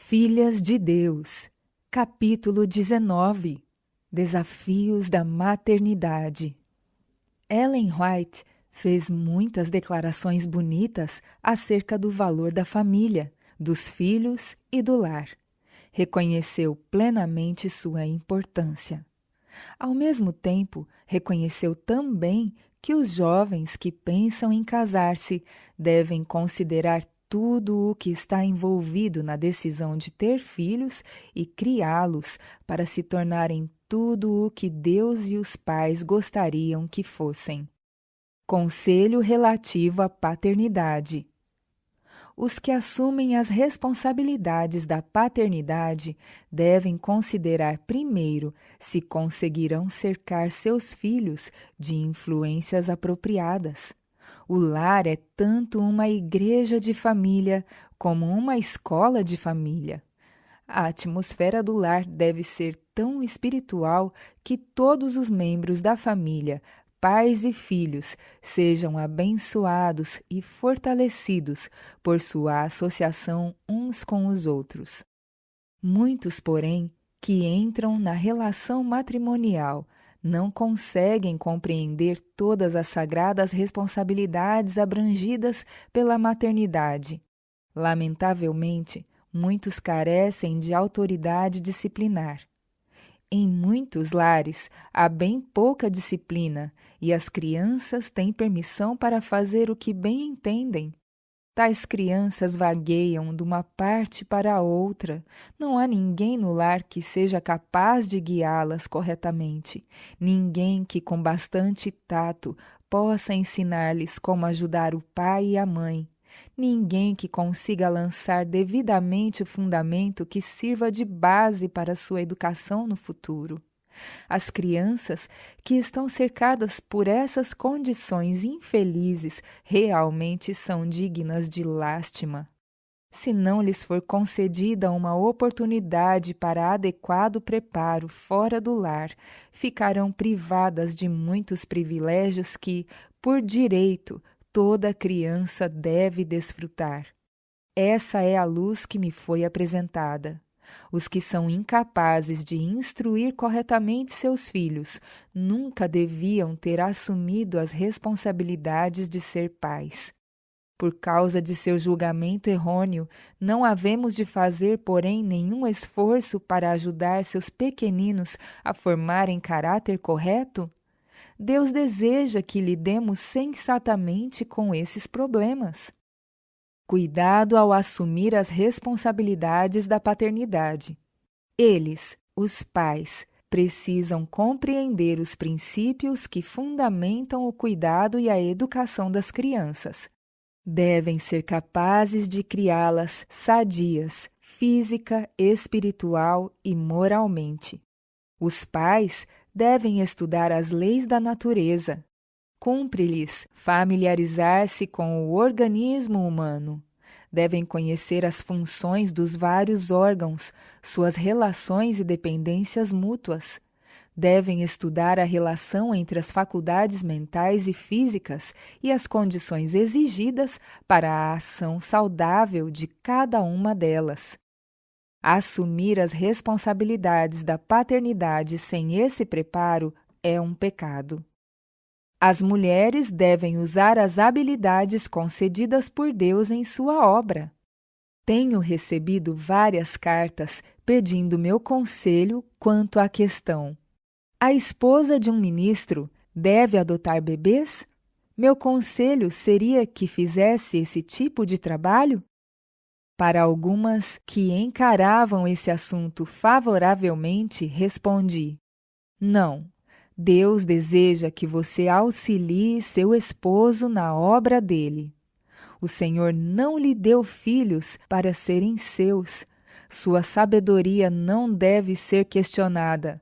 Filhas de Deus, capítulo 19. Desafios da maternidade. Ellen White fez muitas declarações bonitas acerca do valor da família, dos filhos e do lar. Reconheceu plenamente sua importância. Ao mesmo tempo, reconheceu também que os jovens que pensam em casar-se devem considerar tudo o que está envolvido na decisão de ter filhos e criá-los para se tornarem tudo o que Deus e os pais gostariam que fossem. Conselho relativo à paternidade. Os que assumem as responsabilidades da paternidade devem considerar primeiro se conseguirão cercar seus filhos de influências apropriadas. O lar é tanto uma igreja de família como uma escola de família. A atmosfera do lar deve ser tão espiritual que todos os membros da família, pais e filhos, sejam abençoados e fortalecidos por sua associação uns com os outros. Muitos, porém, que entram na relação matrimonial não conseguem compreender todas as sagradas responsabilidades abrangidas pela maternidade. Lamentavelmente, muitos carecem de autoridade disciplinar. Em muitos lares, há bem pouca disciplina e as crianças têm permissão para fazer o que bem entendem. Tais crianças vagueiam de uma parte para a outra. Não há ninguém no lar que seja capaz de guiá-las corretamente. Ninguém que, com bastante tato, possa ensinar-lhes como ajudar o pai e a mãe. Ninguém que consiga lançar devidamente o fundamento que sirva de base para sua educação no futuro. As crianças que estão cercadas por essas condições infelizes realmente são dignas de lástima. Se não lhes for concedida uma oportunidade para adequado preparo fora do lar, ficarão privadas de muitos privilégios que, por direito, toda criança deve desfrutar. Essa é a luz que me foi apresentada. Os que são incapazes de instruir corretamente seus filhos nunca deviam ter assumido as responsabilidades de ser pais. Por causa de seu julgamento errôneo, não havemos de fazer, porém, nenhum esforço para ajudar seus pequeninos a formarem caráter correto? Deus deseja que lidemos sensatamente com esses problemas. Cuidado ao assumir as responsabilidades da paternidade. Eles, os pais, precisam compreender os princípios que fundamentam o cuidado e a educação das crianças. Devem ser capazes de criá-las sadias, física, espiritual e moralmente. Os pais devem estudar as leis da natureza. Cumpre-lhes familiarizar-se com o organismo humano. Devem conhecer as funções dos vários órgãos, suas relações e dependências mútuas. Devem estudar a relação entre as faculdades mentais e físicas e as condições exigidas para a ação saudável de cada uma delas. Assumir as responsabilidades da paternidade sem esse preparo é um pecado. As mulheres devem usar as habilidades concedidas por Deus em sua obra. Tenho recebido várias cartas pedindo meu conselho quanto à questão: a esposa de um ministro deve adotar bebês? Meu conselho seria que fizesse esse tipo de trabalho? Para algumas que encaravam esse assunto favoravelmente, respondi: não. Deus deseja que você auxilie seu esposo na obra dele. O Senhor não lhe deu filhos para serem seus. Sua sabedoria não deve ser questionada.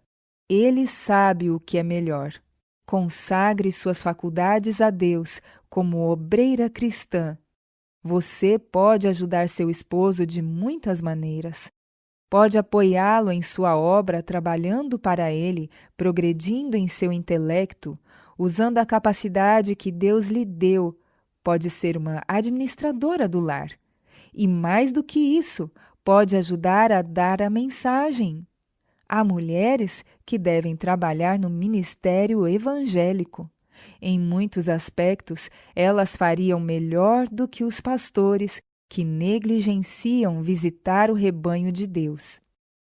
Ele sabe o que é melhor. Consagre suas faculdades a Deus como obreira cristã. Você pode ajudar seu esposo de muitas maneiras. Pode apoiá-lo em sua obra trabalhando para ele, progredindo em seu intelecto, usando a capacidade que Deus lhe deu. Pode ser uma administradora do lar. E mais do que isso, pode ajudar a dar a mensagem. Há mulheres que devem trabalhar no ministério evangélico. Em muitos aspectos, elas fariam melhor do que os pastores que negligenciam visitar o rebanho de Deus.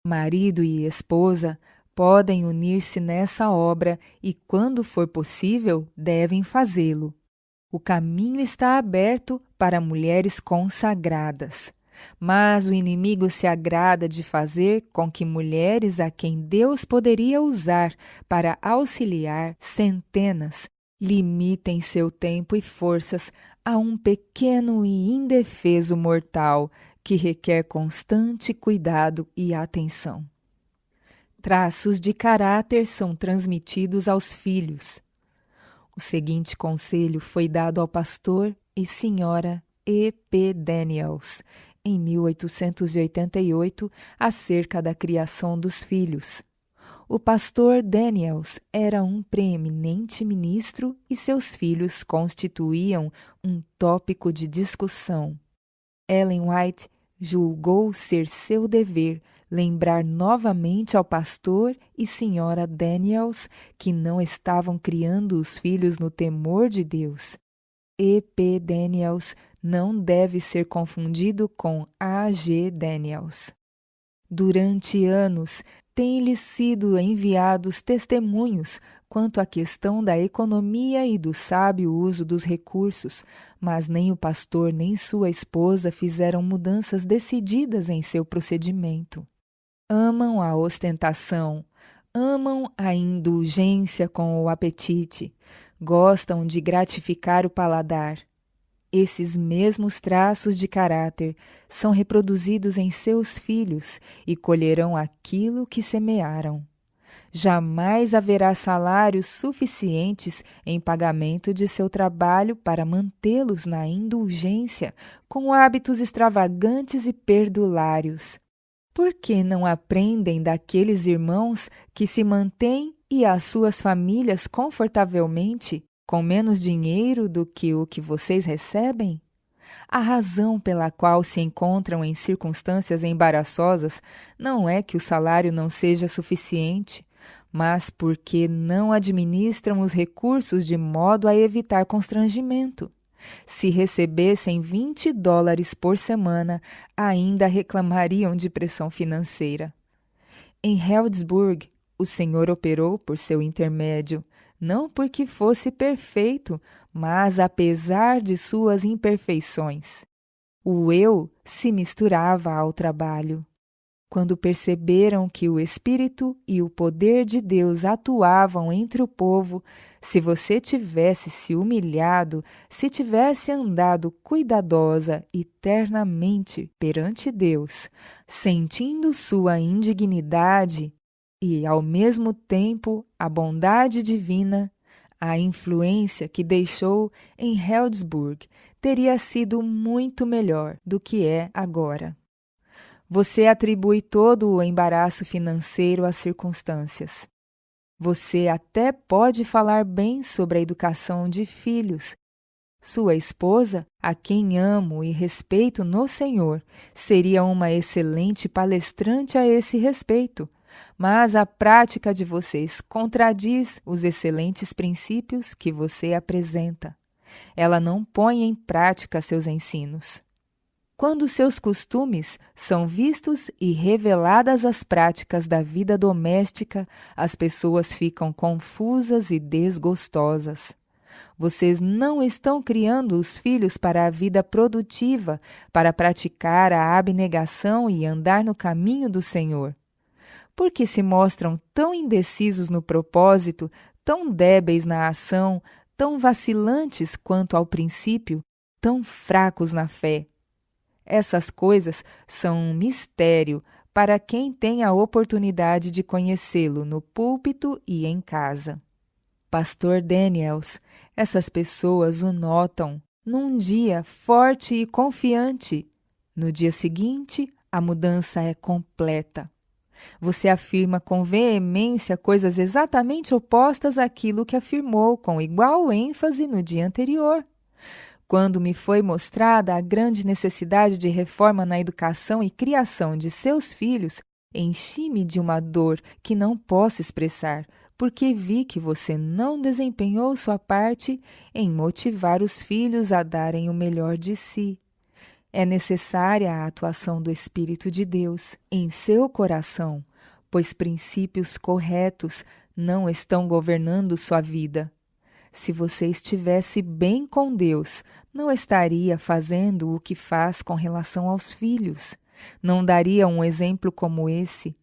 Marido e esposa podem unir-se nessa obra e, quando for possível, devem fazê-lo. O caminho está aberto para mulheres consagradas. Mas o inimigo se agrada de fazer com que mulheres a quem Deus poderia usar para auxiliar centenas limitem seu tempo e forças a um pequeno e indefeso mortal que requer constante cuidado e atenção. Traços de caráter são transmitidos aos filhos. O seguinte conselho foi dado ao pastor e senhora E. P. Daniels, em 1888, acerca da criação dos filhos. O pastor Daniels era um preeminente ministro e seus filhos constituíam um tópico de discussão. Ellen White julgou ser seu dever lembrar novamente ao pastor e senhora Daniels que não estavam criando os filhos no temor de Deus. E. P. Daniels não deve ser confundido com A. G. Daniels. Durante anos, têm-lhes sido enviados testemunhos quanto à questão da economia e do sábio uso dos recursos, mas nem o pastor nem sua esposa fizeram mudanças decididas em seu procedimento. Amam a ostentação, amam a indulgência com o apetite, gostam de gratificar o paladar. Esses mesmos traços de caráter são reproduzidos em seus filhos e colherão aquilo que semearam. Jamais haverá salários suficientes em pagamento de seu trabalho para mantê-los na indulgência, com hábitos extravagantes e perdulários. Por que não aprendem daqueles irmãos que se mantêm e as suas famílias confortavelmente, com menos dinheiro do que o que vocês recebem? A razão pela qual se encontram em circunstâncias embaraçosas não é que o salário não seja suficiente, mas porque não administram os recursos de modo a evitar constrangimento. Se recebessem $20 por semana, ainda reclamariam de pressão financeira. Em Healdsburg, o Senhor operou por seu intermédio, não porque fosse perfeito, mas apesar de suas imperfeições. O eu se misturava ao trabalho. Quando perceberam que o Espírito e o poder de Deus atuavam entre o povo, se você tivesse se humilhado, se tivesse andado cuidadosa e ternamente perante Deus, sentindo sua indignidade e, ao mesmo tempo, a bondade divina, a influência que deixou em Healdsburg teria sido muito melhor do que é agora. Você atribui todo o embaraço financeiro às circunstâncias. Você até pode falar bem sobre a educação de filhos. Sua esposa, a quem amo e respeito no Senhor, seria uma excelente palestrante a esse respeito, mas a prática de vocês contradiz os excelentes princípios que você apresenta. Ela não põe em prática seus ensinos. Quando seus costumes são vistos e reveladas as práticas da vida doméstica, as pessoas ficam confusas e desgostosas. Vocês não estão criando os filhos para a vida produtiva, para praticar a abnegação e andar no caminho do Senhor. Por que se mostram tão indecisos no propósito, tão débeis na ação, tão vacilantes quanto ao princípio, tão fracos na fé? Essas coisas são um mistério para quem tem a oportunidade de conhecê-lo no púlpito e em casa. Pastor Daniels, essas pessoas o notam num dia forte e confiante. No dia seguinte, a mudança é completa. Você afirma com veemência coisas exatamente opostas àquilo que afirmou com igual ênfase no dia anterior. Quando me foi mostrada a grande necessidade de reforma na educação e criação de seus filhos, enchi-me de uma dor que não posso expressar, porque vi que você não desempenhou sua parte em motivar os filhos a darem o melhor de si. É necessária a atuação do Espírito de Deus em seu coração, pois princípios corretos não estão governando sua vida. Se você estivesse bem com Deus, não estaria fazendo o que faz com relação aos filhos. Não daria um exemplo como esse.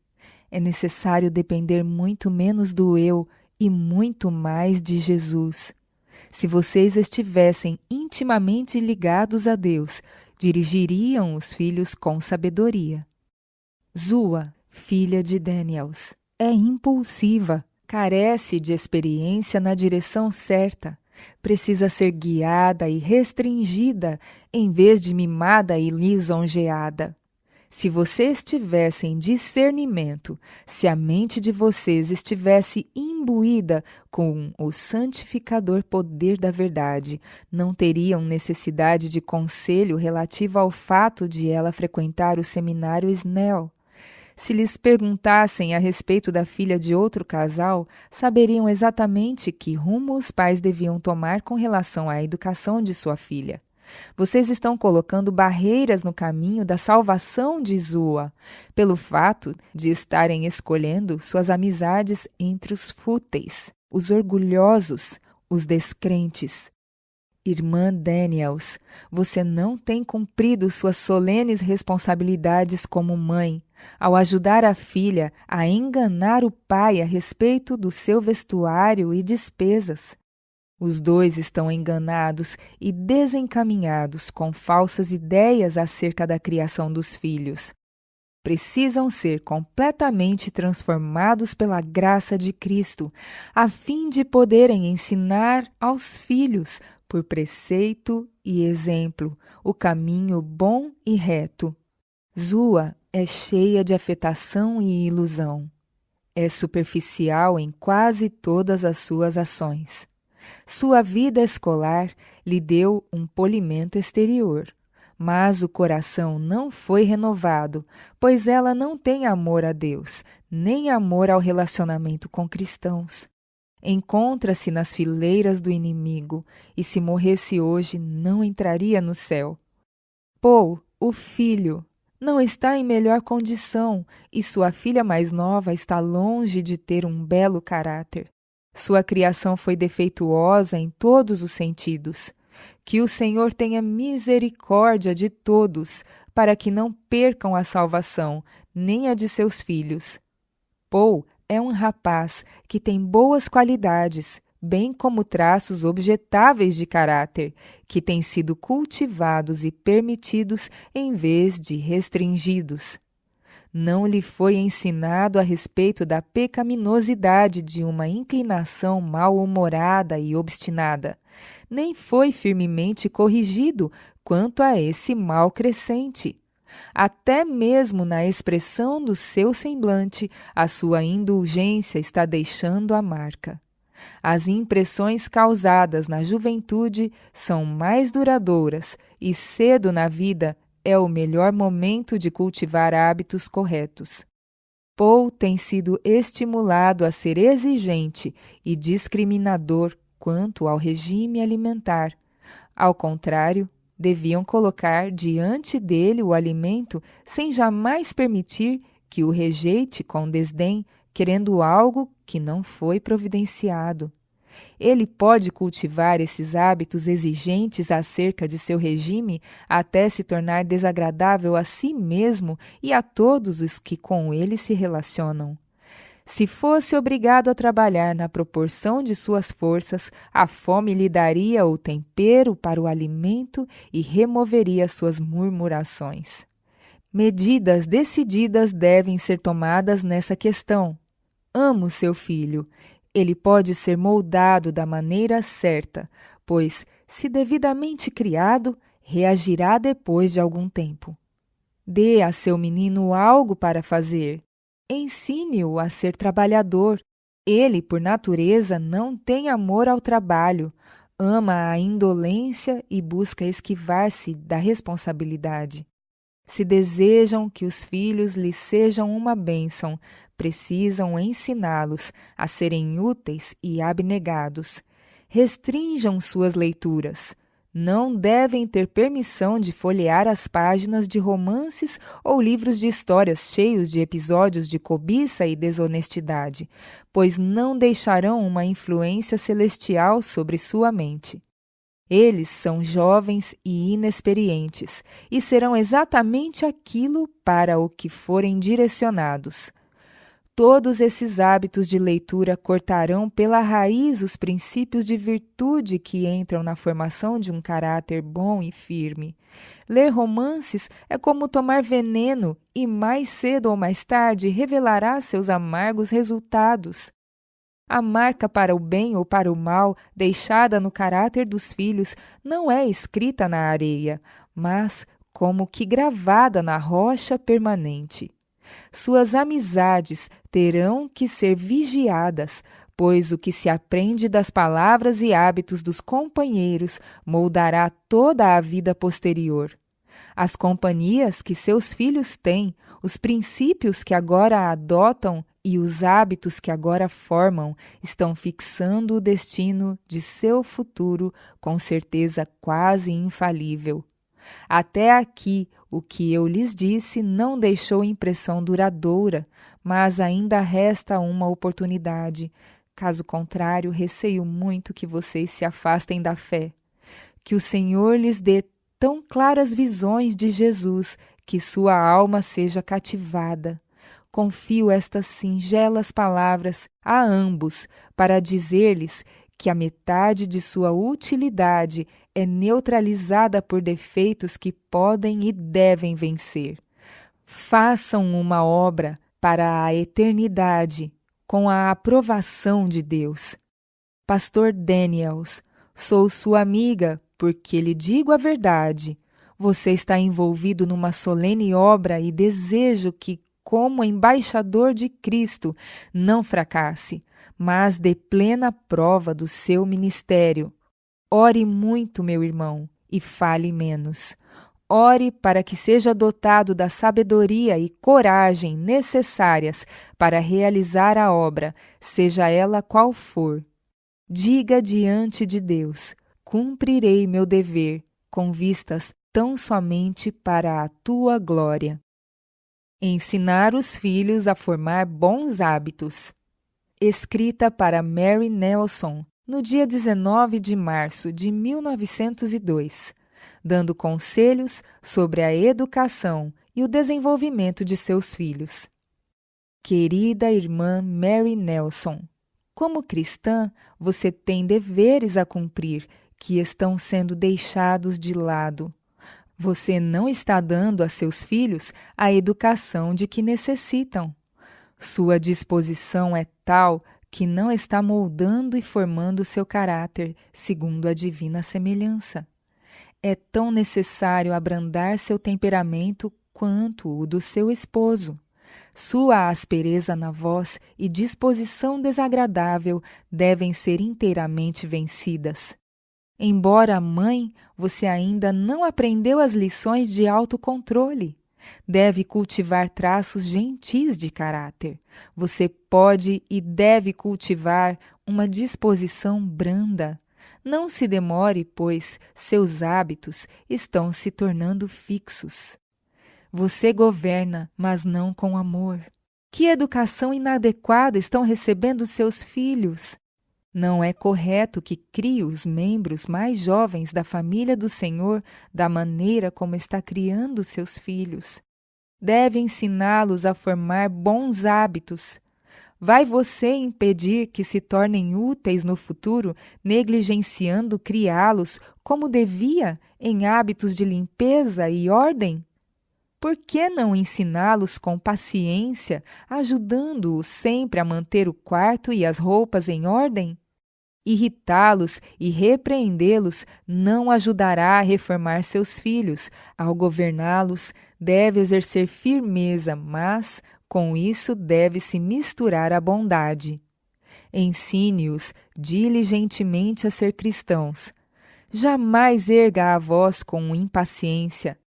É necessário depender muito menos do eu e muito mais de Jesus. Se vocês estivessem intimamente ligados a Deus, dirigiriam os filhos com sabedoria. Zua, filha de Daniels, é impulsiva, carece de experiência na direção certa, precisa ser guiada e restringida em vez de mimada e lisonjeada. Se vocês tivessem discernimento, se a mente de vocês estivesse imbuída com o santificador poder da verdade, não teriam necessidade de conselho relativo ao fato de ela frequentar o seminário Snell. Se lhes perguntassem a respeito da filha de outro casal, saberiam exatamente que rumo os pais deviam tomar com relação à educação de sua filha. Vocês estão colocando barreiras no caminho da salvação de Zua, pelo fato de estarem escolhendo suas amizades entre os fúteis, os orgulhosos, os descrentes. Irmã Daniels, você não tem cumprido suas solenes responsabilidades como mãe, ao ajudar a filha a enganar o pai a respeito do seu vestuário e despesas. Os dois estão enganados e desencaminhados com falsas ideias acerca da criação dos filhos. Precisam ser completamente transformados pela graça de Cristo, a fim de poderem ensinar aos filhos, por preceito e exemplo, o caminho bom e reto. Zua é cheia de afetação e ilusão. É superficial em quase todas as suas ações. Sua vida escolar lhe deu um polimento exterior, mas o coração não foi renovado, pois ela não tem amor a Deus, nem amor ao relacionamento com cristãos. Encontra-se nas fileiras do inimigo, e se morresse hoje, não entraria no céu. Paul, o filho, não está em melhor condição, e sua filha mais nova está longe de ter um belo caráter. Sua criação foi defeituosa em todos os sentidos. Que o Senhor tenha misericórdia de todos, para que não percam a salvação, nem a de seus filhos. Paul é um rapaz que tem boas qualidades, bem como traços objetáveis de caráter, que têm sido cultivados e permitidos em vez de restringidos. Não lhe foi ensinado a respeito da pecaminosidade de uma inclinação mal-humorada e obstinada, nem foi firmemente corrigido quanto a esse mal crescente. Até mesmo na expressão do seu semblante, a sua indulgência está deixando a marca. As impressões causadas na juventude são mais duradouras e cedo na vida é o melhor momento de cultivar hábitos corretos. Paul tem sido estimulado a ser exigente e discriminador quanto ao regime alimentar. Ao contrário, deviam colocar diante dele o alimento sem jamais permitir que o rejeite com desdém, querendo algo que não foi providenciado. Ele pode cultivar esses hábitos exigentes acerca de seu regime até se tornar desagradável a si mesmo e a todos os que com ele se relacionam. Se fosse obrigado a trabalhar na proporção de suas forças, a fome lhe daria o tempero para o alimento e removeria suas murmurações. Medidas decididas devem ser tomadas nessa questão. Amo seu filho. Ele pode ser moldado da maneira certa, pois, se devidamente criado, reagirá depois de algum tempo. Dê a seu menino algo para fazer. Ensine-o a ser trabalhador. Ele, por natureza, não tem amor ao trabalho, ama a indolência e busca esquivar-se da responsabilidade. Se desejam que os filhos lhes sejam uma bênção, precisam ensiná-los a serem úteis e abnegados. Restringam suas leituras. Não devem ter permissão de folhear as páginas de romances ou livros de histórias cheios de episódios de cobiça e desonestidade, pois não deixarão uma influência celestial sobre sua mente. Eles são jovens e inexperientes e serão exatamente aquilo para o que forem direcionados. Todos esses hábitos de leitura cortarão pela raiz os princípios de virtude que entram na formação de um caráter bom e firme. Ler romances é como tomar veneno e mais cedo ou mais tarde revelará seus amargos resultados. A marca para o bem ou para o mal deixada no caráter dos filhos não é escrita na areia, mas como que gravada na rocha permanente. Suas amizades terão que ser vigiadas, pois o que se aprende das palavras e hábitos dos companheiros moldará toda a vida posterior. As companhias que seus filhos têm, os princípios que agora adotam e os hábitos que agora formam estão fixando o destino de seu futuro com certeza quase infalível. Até aqui, o que eu lhes disse não deixou impressão duradoura, mas ainda resta uma oportunidade. Caso contrário, receio muito que vocês se afastem da fé. Que o Senhor lhes dê tão claras visões de Jesus que sua alma seja cativada. Confio estas singelas palavras a ambos para dizer-lhes que a metade de sua utilidade é neutralizada por defeitos que podem e devem vencer. Façam uma obra para a eternidade, com a aprovação de Deus. Pastor Daniels, sou sua amiga porque lhe digo a verdade. Você está envolvido numa solene obra e desejo que, como embaixador de Cristo, não fracasse, mas dê plena prova do seu ministério. Ore muito, meu irmão, e fale menos. Ore para que seja dotado da sabedoria e coragem necessárias para realizar a obra, seja ela qual for. Diga diante de Deus: cumprirei meu dever, com vistas tão somente para a tua glória. Ensinar os filhos a formar bons hábitos. Escrita para Mary Nelson, no dia 19 de março de 1902, dando conselhos sobre a educação e o desenvolvimento de seus filhos. Querida irmã Mary Nelson, como cristã, você tem deveres a cumprir que estão sendo deixados de lado. Você não está dando a seus filhos a educação de que necessitam. Sua disposição é tal que não está moldando e formando seu caráter segundo a divina semelhança. É tão necessário abrandar seu temperamento quanto o do seu esposo. Sua aspereza na voz e disposição desagradável devem ser inteiramente vencidas. Embora mãe, você ainda não aprendeu as lições de autocontrole. Deve cultivar traços gentis de caráter. Você pode e deve cultivar uma disposição branda. Não se demore, pois seus hábitos estão se tornando fixos. Você governa, mas não com amor. Que educação inadequada estão recebendo seus filhos? Não é correto que crie os membros mais jovens da família do Senhor da maneira como está criando seus filhos. Deve ensiná-los a formar bons hábitos. Vai você impedir que se tornem úteis no futuro, negligenciando criá-los como devia, em hábitos de limpeza e ordem? Por que não ensiná-los com paciência, ajudando-os sempre a manter o quarto e as roupas em ordem? Irritá-los e repreendê-los não ajudará a reformar seus filhos. Ao governá-los, deve exercer firmeza, mas, com isso, deve-se misturar a bondade. Ensine-os diligentemente a ser cristãos. Jamais erga a voz com impaciência.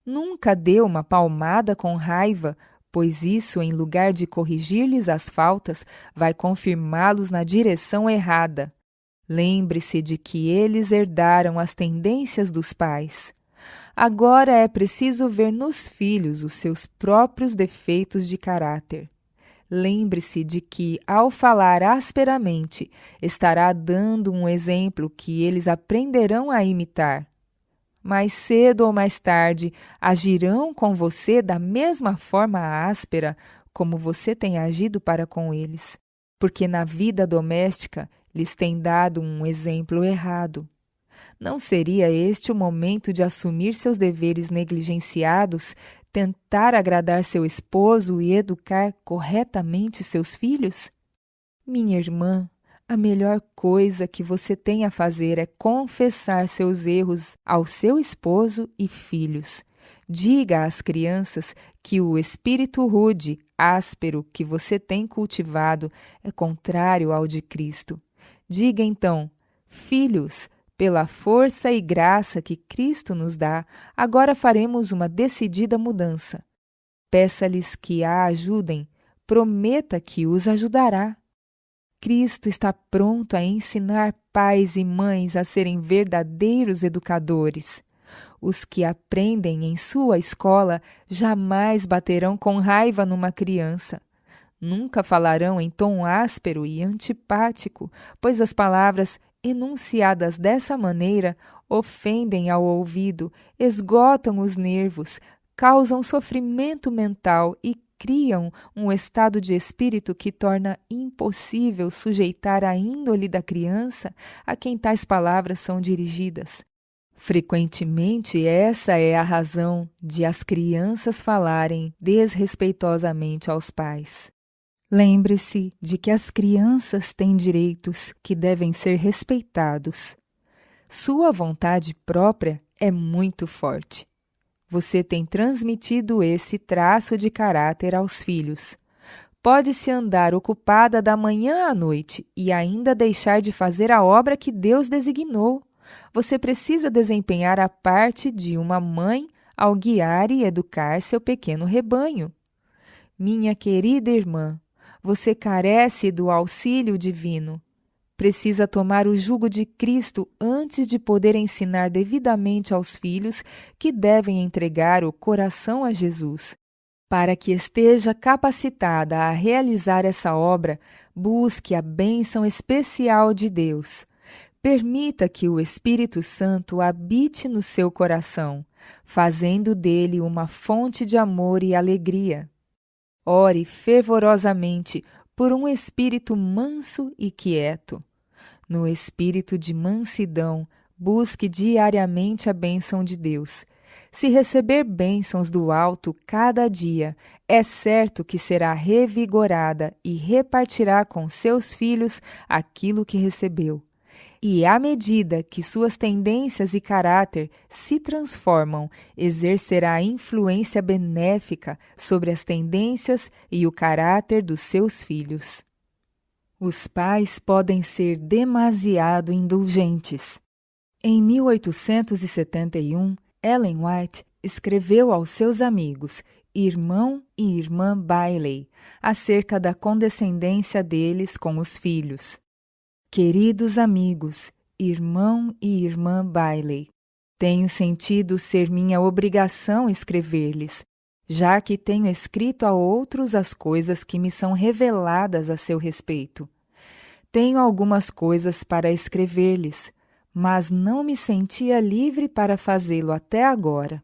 Nunca dê uma palmada com raiva, pois isso, em lugar de corrigir-lhes as faltas, vai confirmá-los na direção errada. Lembre-se de que eles herdaram as tendências dos pais. Agora é preciso ver nos filhos os seus próprios defeitos de caráter. Lembre-se de que, ao falar asperamente, estará dando um exemplo que eles aprenderão a imitar. Mais cedo ou mais tarde, agirão com você da mesma forma áspera como você tem agido para com eles, porque na vida doméstica lhes tem dado um exemplo errado. Não seria este o momento de assumir seus deveres negligenciados, tentar agradar seu esposo e educar corretamente seus filhos? Minha irmã, a melhor coisa que você tem a fazer é confessar seus erros ao seu esposo e filhos. Diga às crianças que o espírito rude, áspero que você tem cultivado é contrário ao de Cristo. Diga então: filhos, pela força e graça que Cristo nos dá, agora faremos uma decidida mudança. Peça-lhes que a ajudem, prometa que os ajudará. Cristo está pronto a ensinar pais e mães a serem verdadeiros educadores. Os que aprendem em sua escola jamais baterão com raiva numa criança. Nunca falarão em tom áspero e antipático, pois as palavras enunciadas dessa maneira ofendem ao ouvido, esgotam os nervos, causam sofrimento mental e criam um estado de espírito que torna impossível sujeitar a índole da criança a quem tais palavras são dirigidas. Frequentemente, essa é a razão de as crianças falarem desrespeitosamente aos pais. Lembre-se de que as crianças têm direitos que devem ser respeitados. Sua vontade própria é muito forte. Você tem transmitido esse traço de caráter aos filhos. Pode-se andar ocupada da manhã à noite e ainda deixar de fazer a obra que Deus designou. Você precisa desempenhar a parte de uma mãe ao guiar e educar seu pequeno rebanho. Minha querida irmã, você carece do auxílio divino. Precisa tomar o jugo de Cristo antes de poder ensinar devidamente aos filhos que devem entregar o coração a Jesus. Para que esteja capacitada a realizar essa obra, busque a bênção especial de Deus. Permita que o Espírito Santo habite no seu coração, fazendo dele uma fonte de amor e alegria. Ore fervorosamente por um espírito manso e quieto. No espírito de mansidão, busque diariamente a bênção de Deus. Se receber bênçãos do alto cada dia, é certo que será revigorada e repartirá com seus filhos aquilo que recebeu. E à medida que suas tendências e caráter se transformam, exercerá influência benéfica sobre as tendências e o caráter dos seus filhos. Os pais podem ser demasiado indulgentes. Em 1871, Ellen White escreveu aos seus amigos, irmão e irmã Bailey, acerca da condescendência deles com os filhos. Queridos amigos, irmão e irmã Bailey, tenho sentido ser minha obrigação escrever-lhes, já que tenho escrito a outros as coisas que me são reveladas a seu respeito. Tenho algumas coisas para escrever-lhes, mas não me sentia livre para fazê-lo até agora.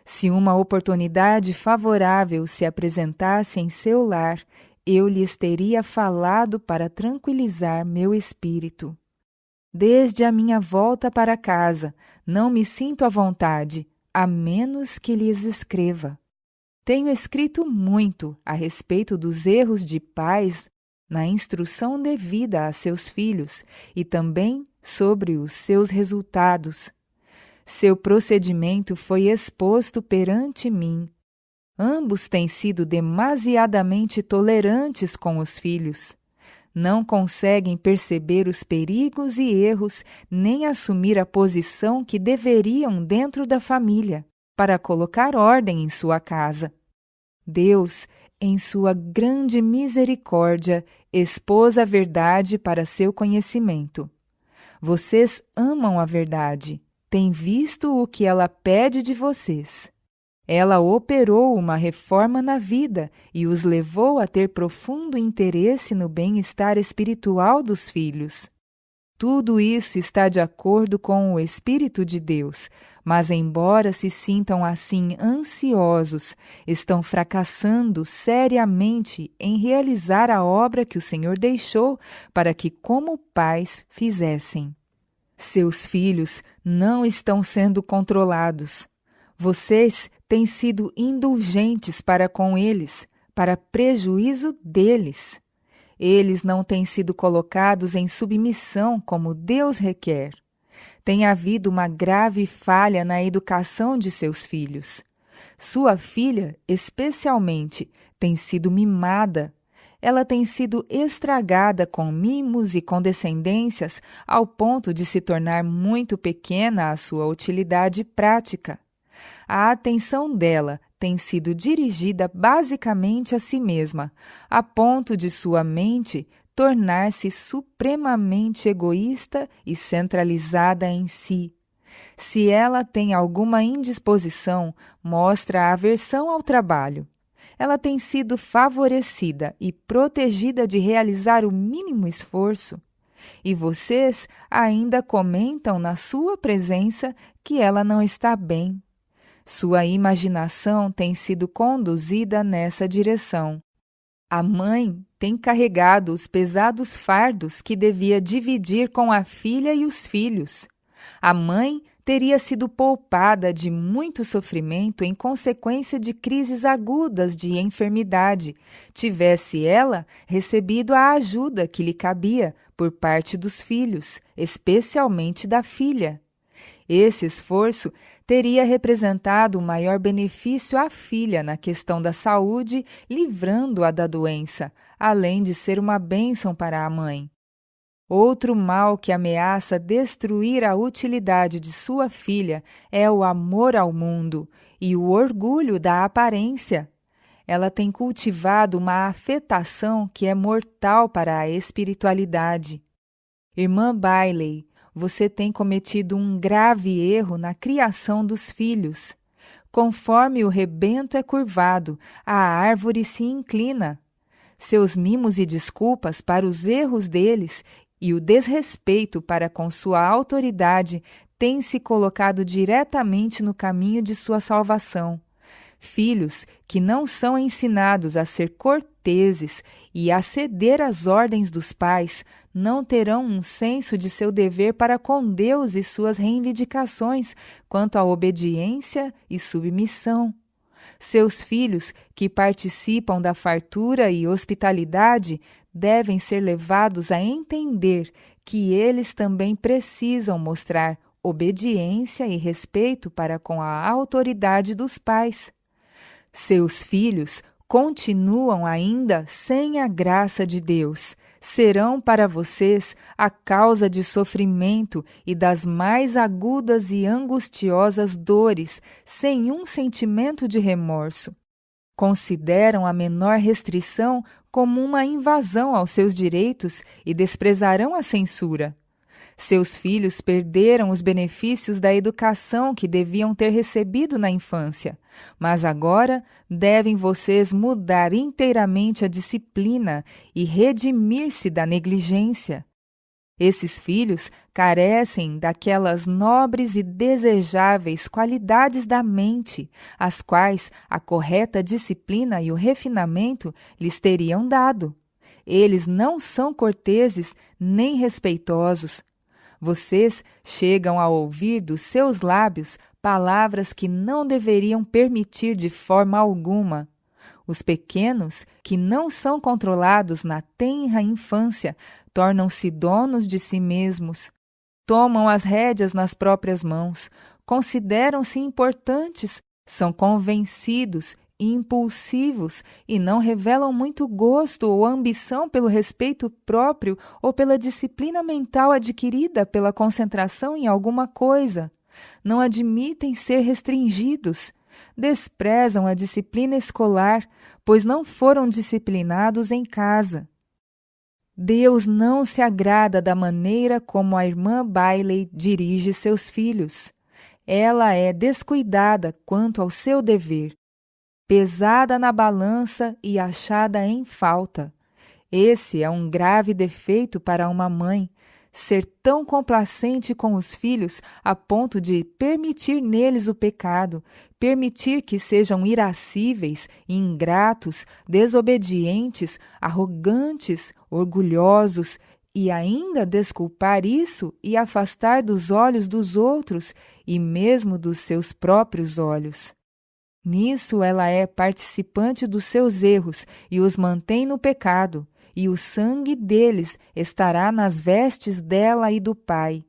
Se uma oportunidade favorável se apresentasse em seu lar, eu lhes teria falado para tranquilizar meu espírito. Desde a minha volta para casa, não me sinto à vontade, a menos que lhes escreva. Tenho escrito muito a respeito dos erros de pais na instrução devida a seus filhos e também sobre os seus resultados. Seu procedimento foi exposto perante mim. Ambos têm sido demasiadamente tolerantes com os filhos. Não conseguem perceber os perigos e erros, nem assumir a posição que deveriam dentro da família, para colocar ordem em sua casa. Deus, em sua grande misericórdia, expôs a verdade para seu conhecimento. Vocês amam a verdade, têm visto o que ela pede de vocês. Ela operou uma reforma na vida e os levou a ter profundo interesse no bem-estar espiritual dos filhos. Tudo isso está de acordo com o Espírito de Deus, mas embora se sintam assim ansiosos, estão fracassando seriamente em realizar a obra que o Senhor deixou para que, como pais, fizessem. Seus filhos não estão sendo controlados. Vocês têm sido indulgentes para com eles, para prejuízo deles. Eles não têm sido colocados em submissão como Deus requer. Tem havido uma grave falha na educação de seus filhos. Sua filha, especialmente, tem sido mimada. Ela tem sido estragada com mimos e condescendências ao ponto de se tornar muito pequena a sua utilidade prática. A atenção dela tem sido dirigida basicamente a si mesma, a ponto de sua mente tornar-se supremamente egoísta e centralizada em si. Se ela tem alguma indisposição, mostra aversão ao trabalho. Ela tem sido favorecida e protegida de realizar o mínimo esforço. E vocês ainda comentam na sua presença que ela não está bem. Sua imaginação tem sido conduzida nessa direção. A mãe tem carregado os pesados fardos que devia dividir com a filha e os filhos. A mãe teria sido poupada de muito sofrimento em consequência de crises agudas de enfermidade, tivesse ela recebido a ajuda que lhe cabia por parte dos filhos, especialmente da filha. Esse esforço teria representado o maior benefício à filha na questão da saúde, livrando-a da doença, além de ser uma bênção para a mãe. Outro mal que ameaça destruir a utilidade de sua filha é o amor ao mundo e o orgulho da aparência. Ela tem cultivado uma afetação que é mortal para a espiritualidade. Irmã Bailey, você tem cometido um grave erro na criação dos filhos. Conforme o rebento é curvado, a árvore se inclina. Seus mimos e desculpas para os erros deles e o desrespeito para com sua autoridade têm se colocado diretamente no caminho de sua salvação. Filhos que não são ensinados a ser corteses e a ceder às ordens dos pais não terão um senso de seu dever para com Deus e suas reivindicações quanto à obediência e submissão. Seus filhos que participam da fartura e hospitalidade devem ser levados a entender que eles também precisam mostrar obediência e respeito para com a autoridade dos pais. Seus filhos continuam ainda sem a graça de Deus. Serão para vocês a causa de sofrimento e das mais agudas e angustiosas dores, sem um sentimento de remorso. Consideram a menor restrição como uma invasão aos seus direitos e desprezarão a censura. Seus filhos perderam os benefícios da educação que deviam ter recebido na infância, mas agora devem vocês mudar inteiramente a disciplina e redimir-se da negligência. Esses filhos carecem daquelas nobres e desejáveis qualidades da mente, as quais a correta disciplina e o refinamento lhes teriam dado. Eles não são corteses nem respeitosos. Vocês chegam a ouvir dos seus lábios palavras que não deveriam permitir de forma alguma. Os pequenos, que não são controlados na tenra infância, tornam-se donos de si mesmos, tomam as rédeas nas próprias mãos, consideram-se importantes, são convencidos impulsivos e não revelam muito gosto ou ambição pelo respeito próprio ou pela disciplina mental adquirida pela concentração em alguma coisa. Não admitem ser restringidos. Desprezam a disciplina escolar, pois não foram disciplinados em casa. Deus não se agrada da maneira como a irmã Bailey dirige seus filhos. Ela é descuidada quanto ao seu dever, pesada na balança e achada em falta. Esse é um grave defeito para uma mãe, ser tão complacente com os filhos a ponto de permitir neles o pecado, permitir que sejam irascíveis, ingratos, desobedientes, arrogantes, orgulhosos, e ainda desculpar isso e afastar dos olhos dos outros e mesmo dos seus próprios olhos. Nisso ela é participante dos seus erros e os mantém no pecado, e o sangue deles estará nas vestes dela e do pai.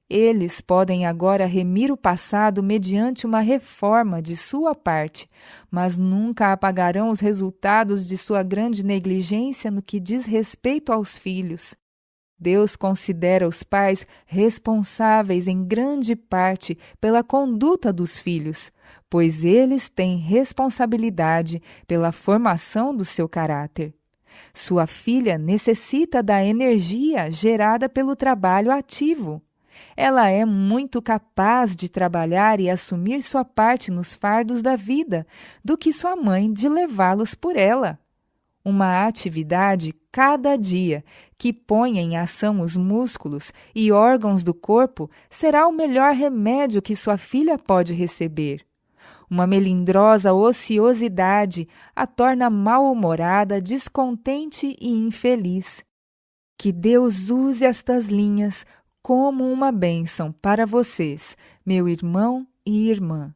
Eles podem agora remir o passado mediante uma reforma de sua parte, mas nunca apagarão os resultados de sua grande negligência no que diz respeito aos filhos. Deus considera os pais responsáveis em grande parte pela conduta dos filhos, pois eles têm responsabilidade pela formação do seu caráter. Sua filha necessita da energia gerada pelo trabalho ativo. Ela é muito capaz de trabalhar e assumir sua parte nos fardos da vida, do que sua mãe de levá-los por ela. Uma atividade cada dia que ponha em ação os músculos e órgãos do corpo será o melhor remédio que sua filha pode receber. Uma melindrosa ociosidade a torna mal-humorada, descontente e infeliz. Que Deus use estas linhas como uma bênção para vocês, meu irmão e irmã.